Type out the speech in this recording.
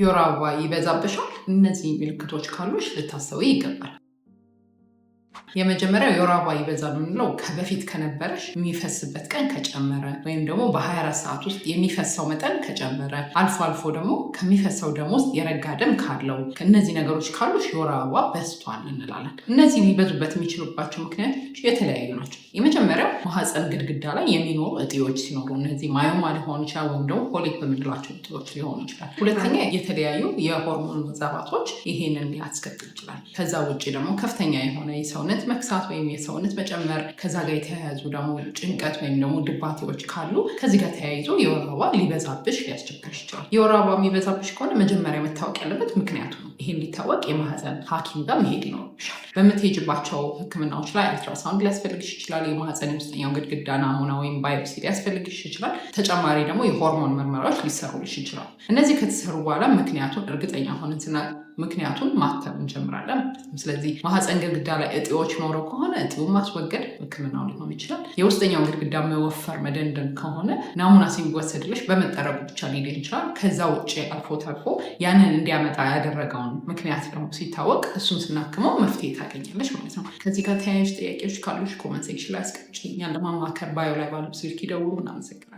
የወር አበባ ይበዛብሻል? እነዚህ ምልክቶች ካሉሽ ልታስተውይ ይገባል። የመጀመሪያው የወር አበባ ይበዛል የምንለው በፊት ከነበረሽ የሚፈስበት ቀን ከጨመረ ወይም ደግሞ በ24 ሰዓት ውስጥ የሚፈሰው መጠን ከጨመረ፣ አልፎ አልፎ ደግሞ ከሚፈሰው ደም ውስጥ የረጋ ደም ካለው፣ እነዚህ ነገሮች ካሉሽ የወር አበባ በዝቷል እንላለን። እነዚህ ሊበዙበት የሚችሉባቸው ምክንያቶች የተለያዩ ናቸው። የመጀመሪያው ማህፀን ግድግዳ ላይ የሚኖሩ እጢዎች ሲኖሩ፣ እነዚህ ማዮማ ሊሆኑ ይችላል ወይም ደግሞ ፖሊፕ የምንላቸው እጢዎች ሊሆኑ ይችላል። ሁለተኛ የተለያዩ የሆርሞን መዛባቶች ይሄንን ሊያስከትል ይችላል። ከዛ ውጭ ደግሞ ከፍተኛ የሆነ የሰውነት መክሳት ወይም የሰውነት መጨመር፣ ከዛ ጋር የተያያዙ ደግሞ ጭንቀት ወይም ደግሞ ድባቴዎች ካሉ ከዚህ ጋር ተያይዞ የወር አበባ ሊበዛብሽ ሊያስቸግርሽ ይችላል። የወር አበባ የሚበዛብሽ ከሆነ መጀመሪያ መታወቅ ያለበት ምክንያቱ ነው። ይሄ እንዲታወቅ የማህፀን ሐኪም ጋር መሄድ ይኖርብሻል። በምትሄጅባቸው ሕክምናዎች ላይ አልትራሳውንድ ሊያስፈልግሽ ይችላል። የማህፀን የውስጠኛው ግድግዳ ናሙና ወይም ባዮፕሲ ሊያስፈልግሽ ይችላል። ተጨማሪ ደግሞ የሆርሞን ምርመራዎች ሊሰሩልሽ ይችላል። እነዚህ ከተሰሩ በኋላ ምክንያቱን እርግጠኛ ሆነን ምክንያቱን ማተም እንጀምራለን ማለት ነው። ስለዚህ ማህፀን ግድግዳ ላይ እጢዎች ኖረው ከሆነ እጢውን ማስወገድ ሕክምናው ሊሆን ይችላል። የውስጠኛው ግድግዳ መወፈር መደንደን ከሆነ ናሙና ሲወሰድልሽ በመጠረጉ ብቻ ሊድን ይችላል። ከዛ ውጭ አልፎ ተርፎ ያንን እንዲያመጣ ያደረገውን ምክንያት ደግሞ ሲታወቅ እሱን ስናክመው መፍትሄ ታገኛለች ማለት ነው። ከዚህ ጋር ተያያዥ ጥያቄዎች ካሉሽ ኮመንት ሴክሽን ላይ አስቀምጪልኝ። ለማማከር ባዮ ላይ ባለው ስልክ ይደውሉ። እናመሰግናለን።